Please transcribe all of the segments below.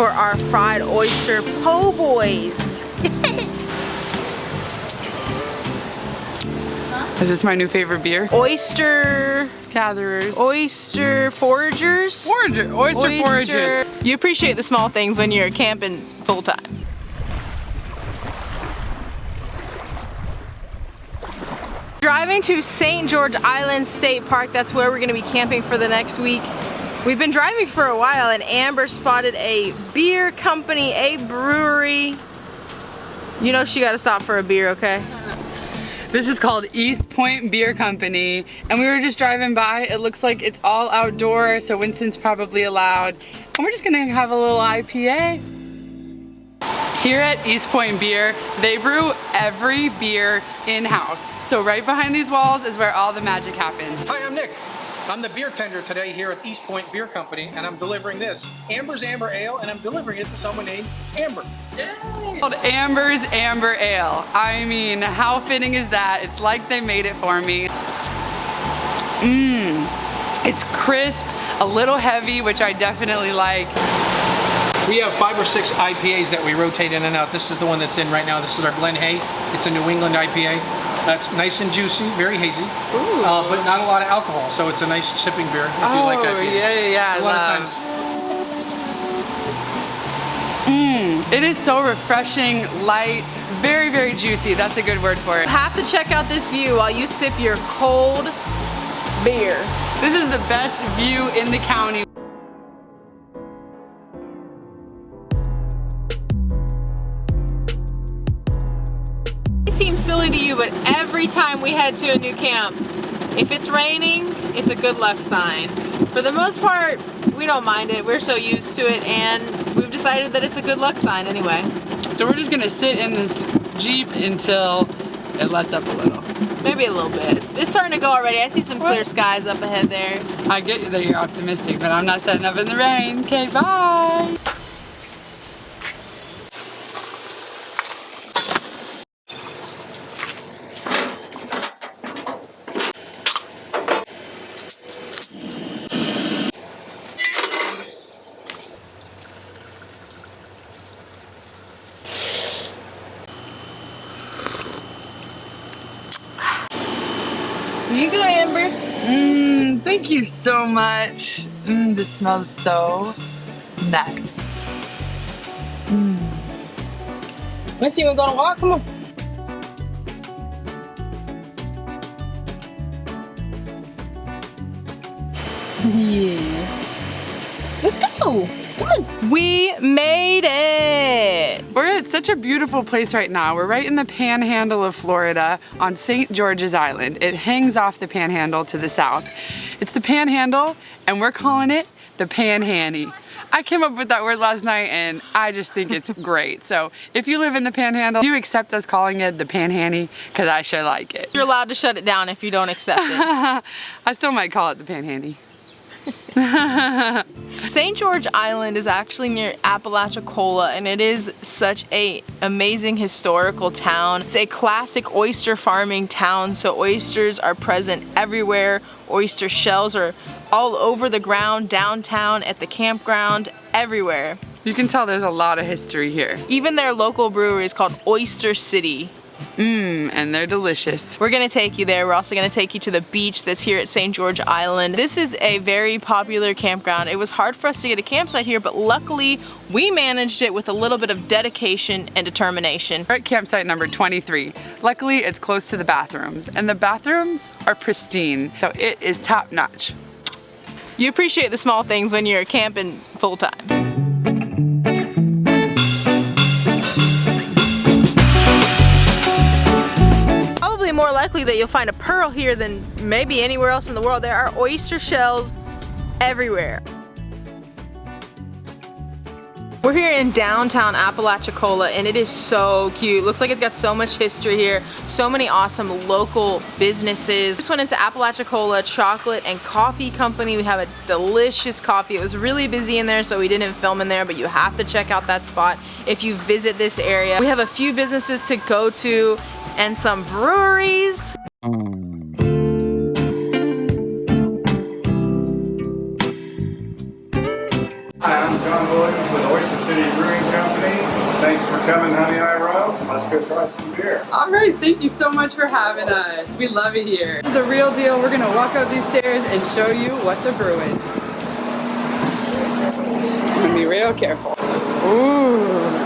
for our fried oyster po' boys. Yes! Is this my new favorite beer? Oyster Gatherers. Oyster foragers? Oyster foragers. You appreciate the small things when you're camping full time. Driving to St. George Island State Park, that's where we're gonna be camping for the next week. We've been driving for a while and Amber spotted a beer company, a brewery. You know she gotta stop for a beer, okay? This is called easTPOINT Beer Company, and we were just driving by. It looks like it's all outdoor, so Winston's probably allowed. And we're just gonna have a little IPA. Here at easTPOINT Beer, they brew every beer in-house. So right behind these walls is where all the magic happens. Hi, I'm Nick. I'm the beer tender today here at easTPOINT Beer Company, and I'm delivering this Amber's Amber Ale, and I'm delivering it to someone named Amber. Yay! Called Amber's Amber Ale. I mean, how fitting is that? It's like they made it for me. It's crisp, a little heavy, which I definitely like. We have 5 or 6 IPAs that we rotate in and out. This is the one that's in right now. This is our Glen Hay. It's a New England IPA. That's nice and juicy, very hazy, but not a lot of alcohol, so it's a nice sipping beer if you like IPAs. Yeah, a lot of times. It is so refreshing, light, very, very juicy. That's a good word for it. You have to check out this view while you sip your cold beer. This is the best view in the county. It seems silly to you, but every time we head to a new camp, if it's raining, it's a good luck sign. For the most part, we don't mind it. We're so used to it, and we've decided that it's a good luck sign anyway. So we're just gonna sit in this Jeep until it lets up a little. Maybe a little bit. It's starting to go already. I see some clear skies up ahead there. I get you that you're optimistic, but I'm not setting up in the rain. Okay, bye. You go, Amber. Thank you so much. This smells so nice. Let's see, we're gonna walk. Come on. Yeah. Let's go. Come on. We made it. We're at such a beautiful place right now. We're right in the panhandle of Florida on St. George's Island. It hangs off the panhandle to the south. It's the panhandle, and we're calling it the panhanny. I came up with that word last night, and I just think it's great. So if you live in the panhandle, do you accept us calling it the panhanny? Because I sure like it. You're allowed to shut it down if you don't accept it. I still might call it the panhanny. St. George Island is actually near Apalachicola, and it is such an amazing historical town. It's a classic oyster farming town, so oysters are present everywhere. Oyster shells are all over the ground, downtown, at the campground, everywhere. You can tell there's a lot of history here. Even their local brewery is called OYSTER City. And they're delicious. We're gonna take you there. We're also gonna take you to the beach that's here at St. George Island. This is a very popular campground. It was hard for us to get a campsite here, but luckily we managed it with a little bit of dedication and determination. We're at campsite number 23. Luckily, it's close to the bathrooms, and the bathrooms are pristine, so it is top notch. You appreciate the small things when you're camping full time. More likely that you'll find a pearl here than maybe anywhere else in the world. There are oyster shells everywhere. We're here in downtown Apalachicola, and it is so cute. Looks like it's got so much history here, so many awesome local businesses. Just went into Apalachicola Chocolate and Coffee Company. We have a delicious coffee. It was really busy in there, so we didn't film in there, but you have to check out that spot if you visit this area. We have a few businesses to go to and some breweries. Hi, I'm John Williams with Oyster City Brewing Company. Thanks for coming, Honey I Row. Let's go try some beer. All right, thank you so much for having us. We love it here. This is the real deal. We're gonna walk up these stairs and show you what's a brewing. I'm gonna be real careful. Ooh.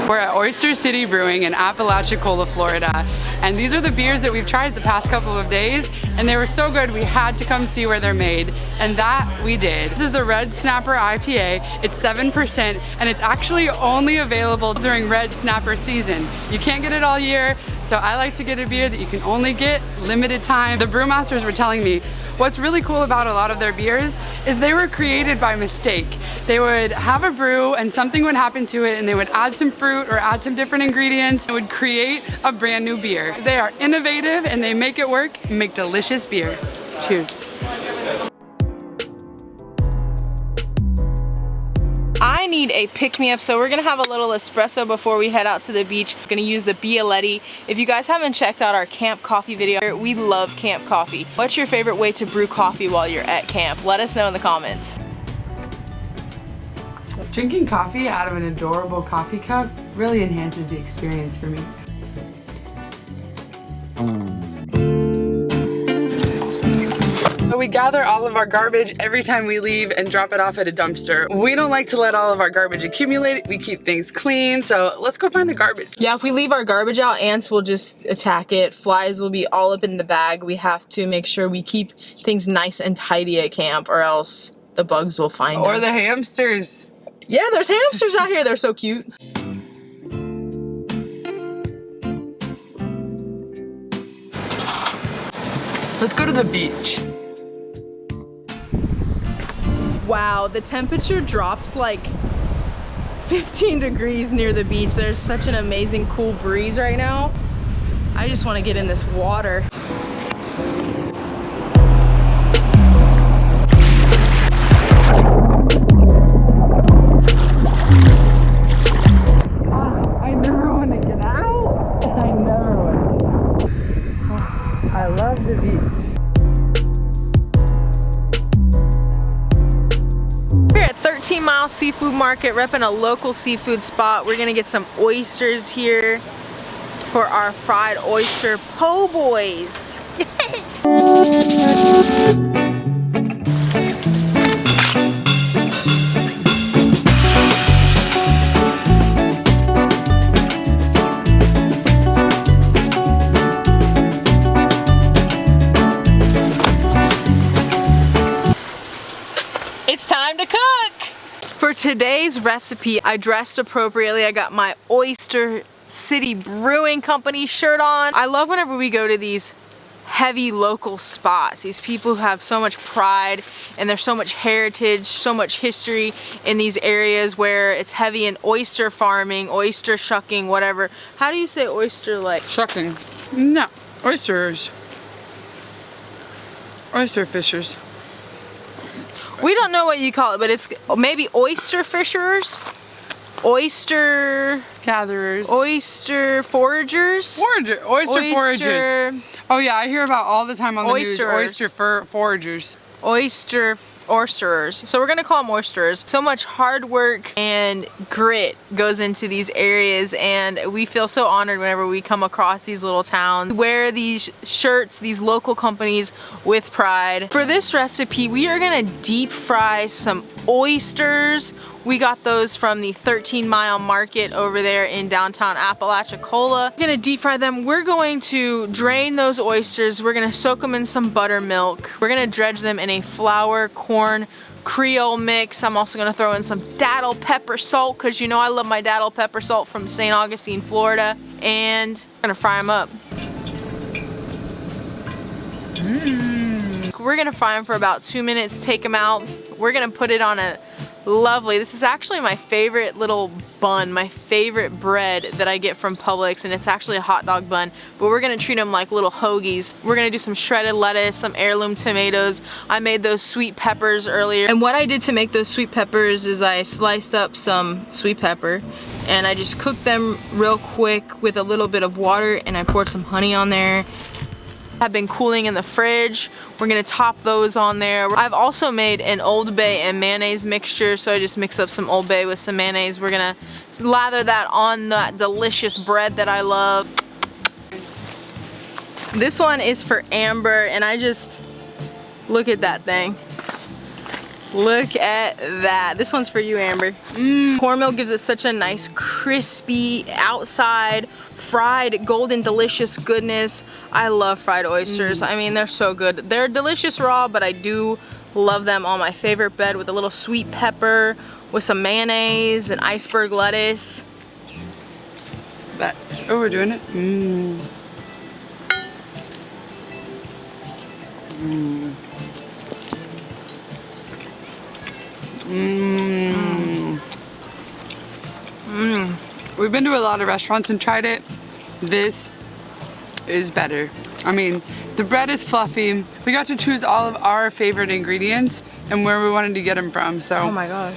We're at Oyster City Brewing in Apalachicola, Florida. And these are the beers that we've tried the past couple of days, and they were so good we had to come see where they're made, and that we did. This is the Red Snapper IPA. It's 7%, and it's actually only available during Red Snapper season. You can't get it all year, so I like to get a beer that you can only get limited time. The brewmasters were telling me what's really cool about a lot of their beers is they were created by mistake. They would have a brew and something would happen to it and they would add some fruit or add some different ingredients and would create a brand new beer. They are innovative and they make it work and make delicious beer. Cheers. I need a pick-me-up, so we're gonna have a little espresso before we head out to the beach. We're gonna use the Bialetti. If you guys haven't checked out our camp coffee video, we love camp coffee. What's your favorite way to brew coffee while you're at camp? Let us know in the comments. Drinking coffee out of an adorable coffee cup really enhances the experience for me. So we gather all of our garbage every time we leave and drop it off at a dumpster. We don't like to let all of our garbage accumulate. We keep things clean, so let's go find the garbage. Yeah, if we leave our garbage out, ants will just attack it. Flies will be all up in the bag. We have to make sure we keep things nice and tidy at camp, or else the bugs will find us. Or the hamsters. Yeah, there's hamsters out here. They're so cute. Let's go to the beach. Wow, the temperature drops like 15 degrees near the beach. There's such an amazing cool breeze right now. I just want to get in this water. I never want to get out. I never want to. I love the beach. We're at 13 Mile Seafood Market, repping a local seafood spot. We're gonna get some oysters here for our fried oyster po' boys. Yes! It's time to cook! For today's recipe, I dressed appropriately. I got my Oyster City Brewing Company shirt on. I love whenever we go to these heavy local spots. These people who have so much pride and there's so much heritage, so much history in these areas where it's heavy in oyster farming, oyster shucking, whatever. How do you say oyster like? Shucking. No. Oysters. Oyster fishers. We don't know what you call it, but it's maybe oyster fishers, oyster Gatherers. oyster foragers. Oyster foragers. Oh yeah, I hear about all the time on the news. Oysters. Oyster foragers. Oysterers. So we're gonna call them oysters. So much hard work and grit goes into these areas, and we feel so honored whenever we come across these little towns. Wear these shirts, these local companies with pride. For this recipe, we are gonna deep fry some oysters. We got those from the 13 Mile Market over there in downtown Apalachicola. We're gonna deep fry them. We're going to drain those oysters. We're gonna soak them in some buttermilk. We're gonna dredge them in a flour, corn, Creole mix. I'm also gonna throw in some daddle pepper salt, because you know I love my daddle pepper salt from St. Augustine, Florida. And I'm gonna fry them up. We're gonna fry them for about 2 minutes, take them out. We're gonna put it on a lovely, this is actually my favorite little bun, my favorite bread that I get from Publix, and it's actually a hot dog bun, but we're gonna treat them like little hoagies. We're gonna do some shredded lettuce, some heirloom tomatoes. I made those sweet peppers earlier, and what I did to make those sweet peppers is I sliced up some sweet pepper and I just cooked them real quick with a little bit of water, and I poured some honey on there. And we're gonna fry them up. For today's recipe, I dressed appropriately. I got my Oyster City Brewing Company shirt on. I love whenever we go to these heavy local spots. These people who have so much pride and there's so much heritage, so much history in these areas where it's heavy in oyster farming, oyster shucking, whatever. How do you say oyster like? Shucking. No. Oyster. have been cooling in the fridge. We're gonna top those on there. I've also made an Old Bay and mayonnaise mixture, so I just mix up some Old Bay with some mayonnaise. We're gonna lather that on that delicious bread that I love. This one is for Amber, and I just, look at that thing. Look at that. This one's for you, Amber. Cornmeal gives it such a nice crispy outside, fried, golden, delicious goodness. I love fried oysters. I mean, they're so good. They're delicious raw, but I do love them on my favorite bed with a little sweet pepper, with some mayonnaise and iceberg lettuce. Oh, we're doing it? We've been to a lot of restaurants and tried it. This is better. I mean, the bread is fluffy. We got to choose all of our favorite ingredients and where we wanted to get them from, so. Oh my gosh.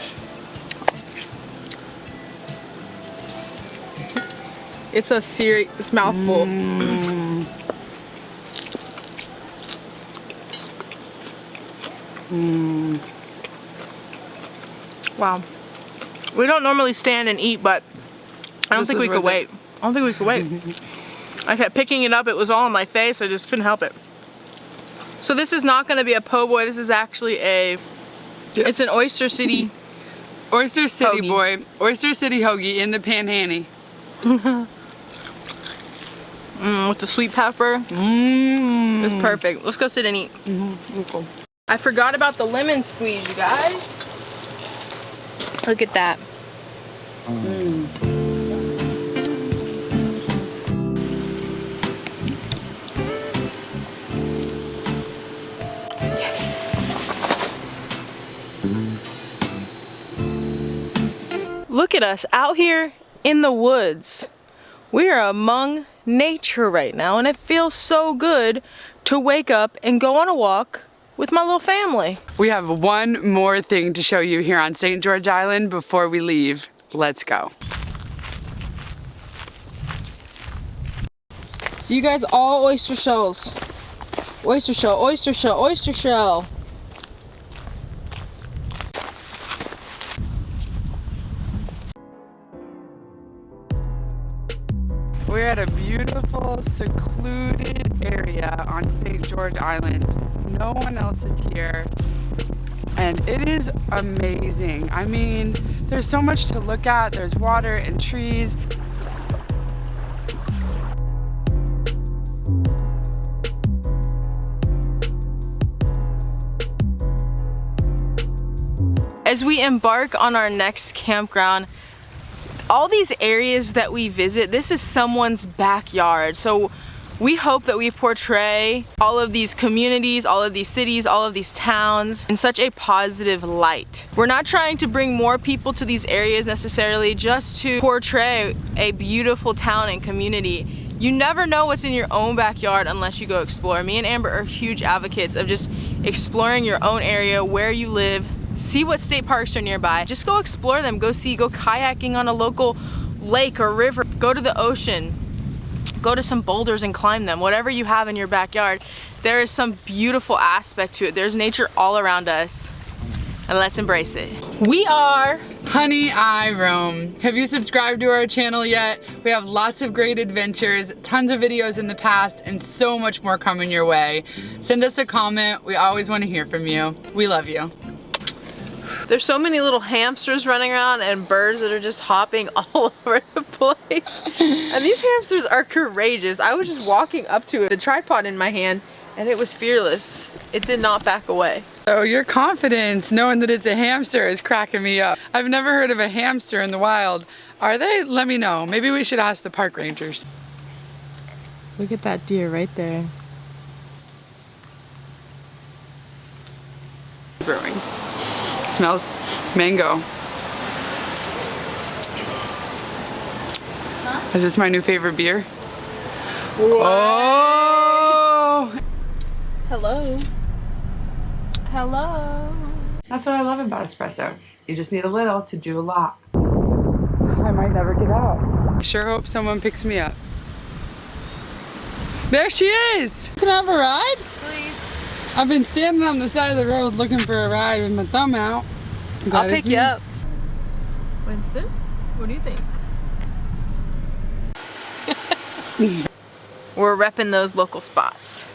It's a serious mouthful. Wow. We don't normally stand and eat, but I don't think we could wait. I don't think we could wait. I kept picking it up. It was all in my face. I just couldn't help it. So this is not going to be a po' boy. This is actually a, it's an Oyster City. Oyster City hoagie. boy. Oyster City hoagie in the panhandle. With the sweet pepper. It's perfect. Let's go sit and eat. I forgot about the lemon squeeze, you guys. Look at that. Yes. Look at us out here in the woods. We are among nature right now, and it feels so good to wake up and go on a walk with my little family. We have one more thing to show you here on St. George Island before we leave. Let's go. So you guys, all oyster shells. Oyster shell, oyster shell, oyster shell. We're at a beautiful, secluded area on St. George Island. No one else is here, and it is amazing. I mean, there's so much to look at. There's water and trees. As we embark on our next campground, all these areas that we visit, this is someone's backyard. So we hope that we portray all of these communities, all of these cities, all of these towns in such a positive light. We're not trying to bring more people to these areas necessarily, just to portray a beautiful town and community. You never know what's in your own backyard unless you go explore. Me and Amber are huge advocates of just exploring your own area, where you live, see what state parks are nearby. Just go explore them, go see, go kayaking on a local lake or river, go to the ocean. Go to some boulders and climb them. Whatever you have in your backyard, there is some beautiful aspect to it. There's nature all around us, and let's embrace it. We are Honey, I Roam. Have you subscribed to our channel yet? We have lots of great adventures, tons of videos in the past, and so much more coming your way. Send us a comment. We always want to hear from you. We love you. There's so many little hamsters running around and birds that are just hopping all over the place. And these hamsters are courageous. I was just walking up to it, the tripod in my hand, and it was fearless. It did not back away. So your confidence knowing that it's a hamster is cracking me up. I've never heard of a hamster in the wild. Are they? Let me know. Maybe we should ask the park rangers. Look at that deer right there. Brewing. Smells mango. Huh? Is this my new favorite beer? What? Oh! Hello. Hello. That's what I love about espresso. You just need a little to do a lot. I might never get out. I sure hope someone picks me up. There she is. Can I have a ride? Please. I've been standing on the side of the road looking for a ride with my thumb out. I'll pick you up. Winston, what do you think? We're repping those local spots.